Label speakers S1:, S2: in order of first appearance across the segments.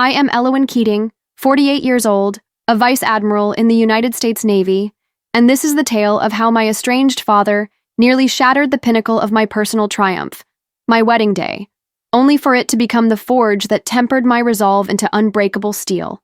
S1: I am Elowen Keating, 48 years old, a vice admiral in the United States Navy, and this is the tale of how my estranged father nearly shattered the pinnacle of my personal triumph, my wedding day, only for it to become the forge that tempered my resolve into unbreakable steel.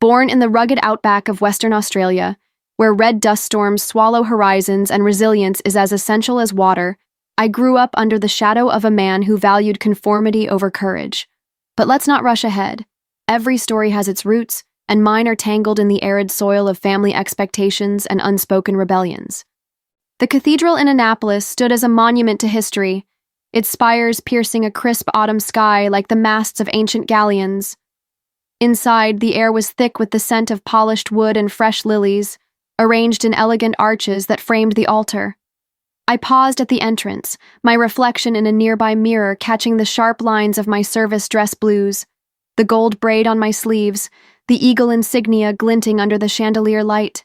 S1: Born in the rugged outback of Western Australia, where red dust storms swallow horizons and resilience is as essential as water, I grew up under the shadow of a man who valued conformity over courage. But let's not rush ahead. Every story has its roots, and mine are tangled in the arid soil of family expectations and unspoken rebellions. The cathedral in Annapolis stood as a monument to history, its spires piercing a crisp autumn sky like the masts of ancient galleons. Inside, the air was thick with the scent of polished wood and fresh lilies, arranged in elegant arches that framed the altar. I paused at the entrance, my reflection in a nearby mirror catching the sharp lines of my service dress blues, the gold braid on my sleeves, the eagle insignia glinting under the chandelier light.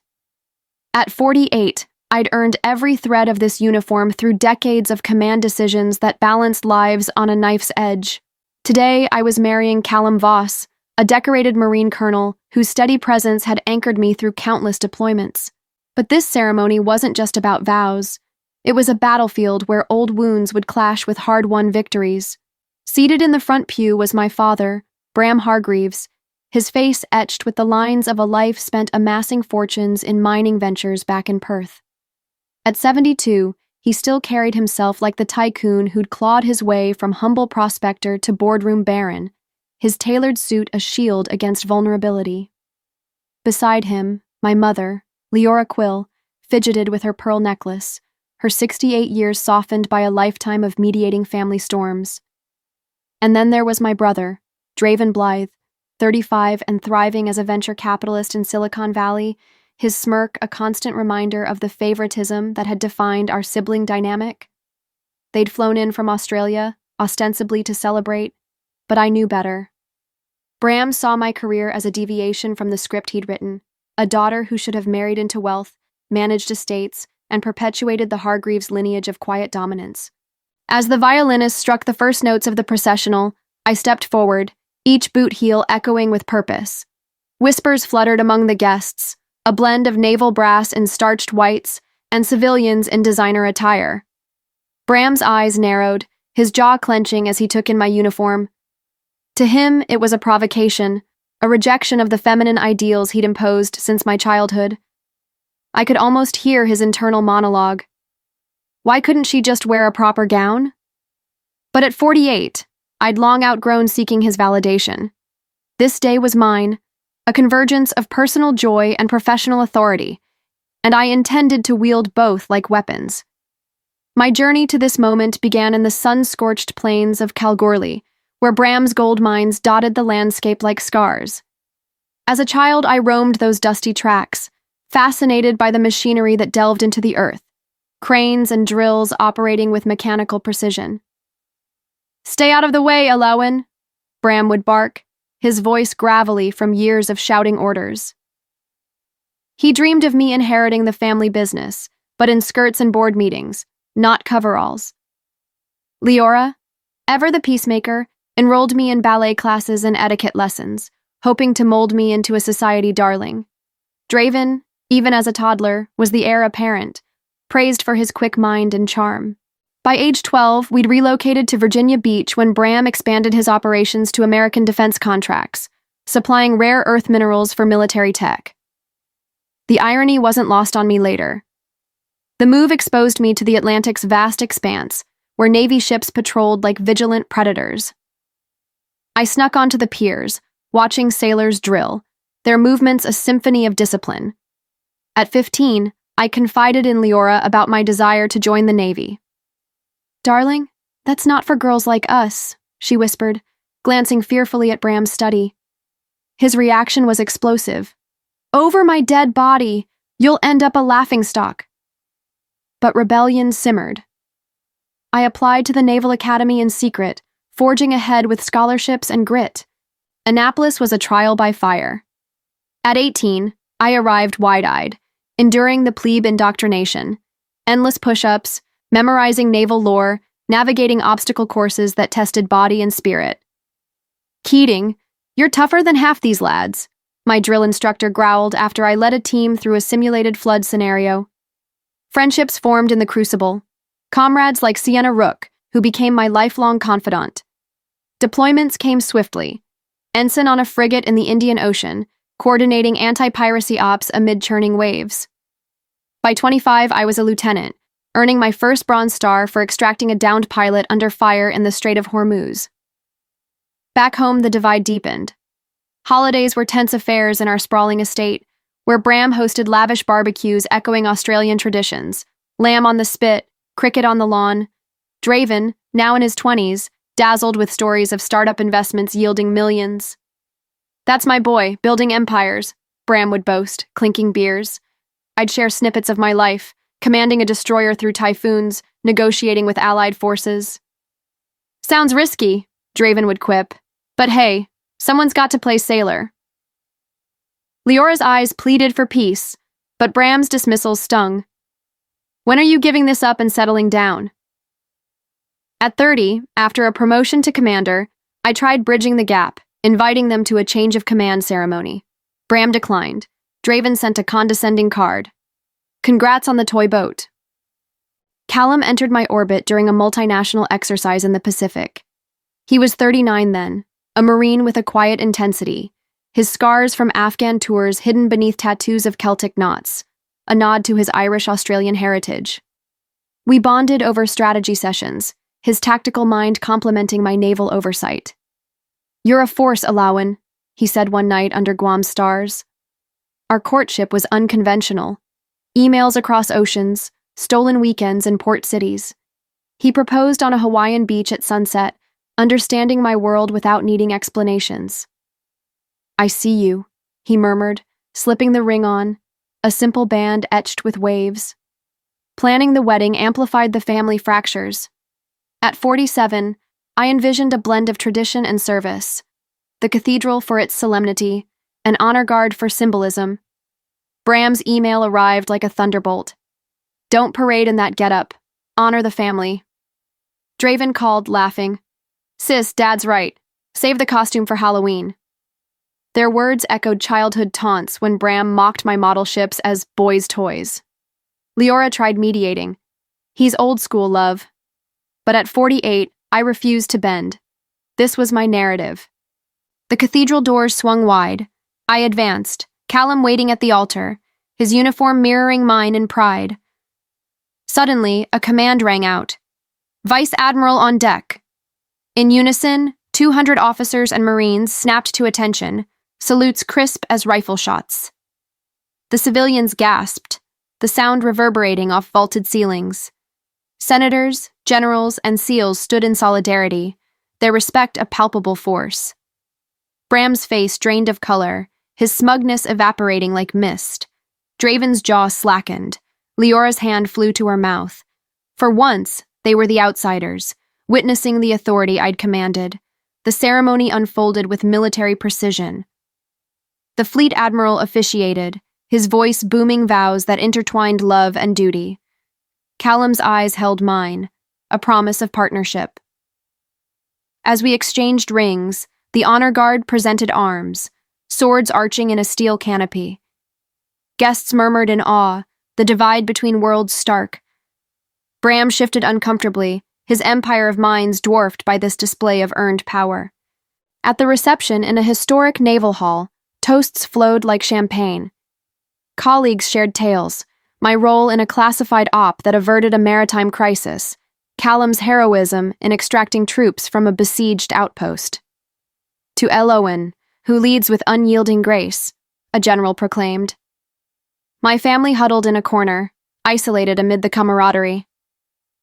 S1: At 48, I'd earned every thread of this uniform through decades of command decisions that balanced lives on a knife's edge. Today, I was marrying Callum Voss, a decorated Marine colonel whose steady presence had anchored me through countless deployments. But this ceremony wasn't just about vows. It was a battlefield where old wounds would clash with hard-won victories. Seated in the front pew was my father, Bram Hargreaves, his face etched with the lines of a life spent amassing fortunes in mining ventures back in Perth. At 72, he still carried himself like the tycoon who'd clawed his way from humble prospector to boardroom baron, his tailored suit a shield against vulnerability. Beside him, my mother, Leora Quill, fidgeted with her pearl necklace, her 68 years softened by a lifetime of mediating family storms. And then there was my brother, Draven Blythe, 35 and thriving as a venture capitalist in Silicon Valley, his smirk a constant reminder of the favoritism that had defined our sibling dynamic. They'd flown in from Australia, ostensibly to celebrate, but I knew better. Bram saw my career as a deviation from the script he'd written, a daughter who should have married into wealth, managed estates, and perpetuated the Hargreaves lineage of quiet dominance. As the violinist struck the first notes of the processional, I stepped forward, each boot heel echoing with purpose. Whispers fluttered among the guests, a blend of naval brass in starched whites and civilians in designer attire. Bram's eyes narrowed, his jaw clenching as he took in my uniform. To him, it was a provocation, a rejection of the feminine ideals he'd imposed since my childhood. I could almost hear his internal monologue. Why couldn't she just wear a proper gown? But at 48, I'd long outgrown seeking his validation. This day was mine, a convergence of personal joy and professional authority, and I intended to wield both like weapons. My journey to this moment began in the sun-scorched plains of Kalgoorlie, where Bram's gold mines dotted the landscape like scars. As a child, I roamed those dusty tracks, fascinated by the machinery that delved into the earth, cranes and drills operating with mechanical precision. "Stay out of the way, Elowen," Bram would bark, his voice gravelly from years of shouting orders. He dreamed of me inheriting the family business, but in skirts and board meetings, not coveralls. Leora, ever the peacemaker, enrolled me in ballet classes and etiquette lessons, hoping to mold me into a society darling. Draven, even as a toddler, was the heir apparent, praised for his quick mind and charm. By age 12, we'd relocated to Virginia Beach when Bram expanded his operations to American defense contracts, supplying rare earth minerals for military tech. The irony wasn't lost on me later. The move exposed me to the Atlantic's vast expanse, where Navy ships patrolled like vigilant predators. I snuck onto the piers, watching sailors drill, their movements a symphony of discipline. At 15, I confided in Leora about my desire to join the Navy. "Darling, that's not for girls like us," she whispered, glancing fearfully at Bram's study. His reaction was explosive. "Over my dead body, you'll end up a laughingstock." But rebellion simmered. I applied to the Naval Academy in secret, forging ahead with scholarships and grit. Annapolis was a trial by fire. At 18, I arrived wide-eyed, enduring the plebe indoctrination, endless push-ups, memorizing naval lore, navigating obstacle courses that tested body and spirit. Keating, You're tougher than half these lads, my drill instructor growled after I led a team through a simulated flood scenario. Friendships formed in the crucible. Comrades like Sienna Rook, who became my lifelong confidant. Deployments came swiftly. Ensign on a frigate in the Indian Ocean, coordinating anti-piracy ops amid churning waves. By 25, I was a lieutenant, earning my first Bronze Star for extracting a downed pilot under fire in the Strait of Hormuz. Back home, the divide deepened. Holidays were tense affairs in our sprawling estate, where Bram hosted lavish barbecues echoing Australian traditions, lamb on the spit, cricket on the lawn. Draven, now in his 20s, dazzled with stories of startup investments yielding millions. That's my boy, building empires, Bram would boast, clinking beers. I'd share snippets of my life, commanding a destroyer through typhoons, negotiating with allied forces. Sounds risky, Draven would quip, but hey, someone's got to play sailor. Leora's eyes pleaded for peace, but Bram's dismissals stung. When are you giving this up and settling down? At 30, after a promotion to commander, I tried bridging the gap, inviting them to a change of command ceremony. Bram declined. Draven sent a condescending card. Congrats on the toy boat. Callum entered my orbit during a multinational exercise in the Pacific. He was 39 then, a Marine with a quiet intensity, his scars from Afghan tours hidden beneath tattoos of Celtic knots, a nod to his Irish-Australian heritage. We bonded over strategy sessions, his tactical mind complementing my naval oversight. You're a force, Alawan, he said one night under Guam's stars. Our courtship was unconventional. Emails across oceans, stolen weekends in port cities. He proposed on a Hawaiian beach at sunset, understanding my world without needing explanations. I see you, he murmured, slipping the ring on, a simple band etched with waves. Planning the wedding amplified the family fractures. At 47, I envisioned a blend of tradition and service, the cathedral for its solemnity, an honor guard for symbolism. Bram's email arrived like a thunderbolt. Don't parade in that getup. Honor the family. Draven called, laughing. Sis, Dad's right. Save the costume for Halloween. Their words echoed childhood taunts when Bram mocked my model ships as boys' toys. Leora tried mediating. He's old school, love. But at 48, I refused to bend. This was my narrative. The cathedral doors swung wide. I advanced, Callum waiting at the altar, his uniform mirroring mine in pride. Suddenly, a command rang out. Vice Admiral on deck. In unison, 200 officers and Marines snapped to attention, salutes crisp as rifle shots. The civilians gasped, the sound reverberating off vaulted ceilings. Senators, generals, and SEALs stood in solidarity, their respect a palpable force. Bram's face drained of color, his smugness evaporating like mist. Draven's jaw slackened. Leora's hand flew to her mouth. For once, they were the outsiders, witnessing the authority I'd commanded. The ceremony unfolded with military precision. The fleet admiral officiated, his voice booming vows that intertwined love and duty. Callum's eyes held mine, a promise of partnership. As we exchanged rings, the honor guard presented arms, swords arching in a steel canopy. Guests murmured in awe, the divide between worlds stark. Bram shifted uncomfortably, his empire of mines dwarfed by this display of earned power. At the reception in a historic naval hall, toasts flowed like champagne. Colleagues shared tales, my role in a classified op that averted a maritime crisis, Callum's heroism in extracting troops from a besieged outpost. To Elowen, who leads with unyielding grace, a general proclaimed. My family huddled in a corner, isolated amid the camaraderie.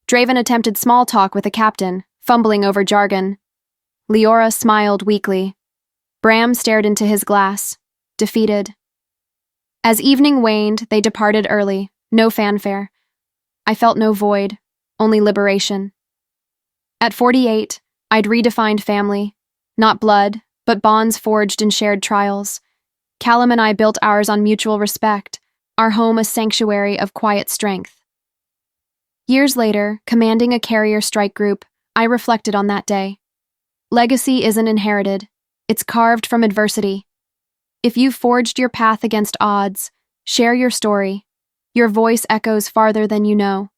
S1: Draven attempted small talk with the captain, fumbling over jargon. Leora smiled weakly. Bram stared into his glass, defeated. As evening waned, they departed early, no fanfare. I felt no void, only liberation. At 48, I'd redefined family, not blood, but bonds forged in shared trials. Callum and I built ours on mutual respect, our home a sanctuary of quiet strength. Years later, commanding a carrier strike group, I reflected on that day. Legacy isn't inherited, It's carved from adversity. If you've forged your path against odds, share your story. Your voice echoes farther than you know.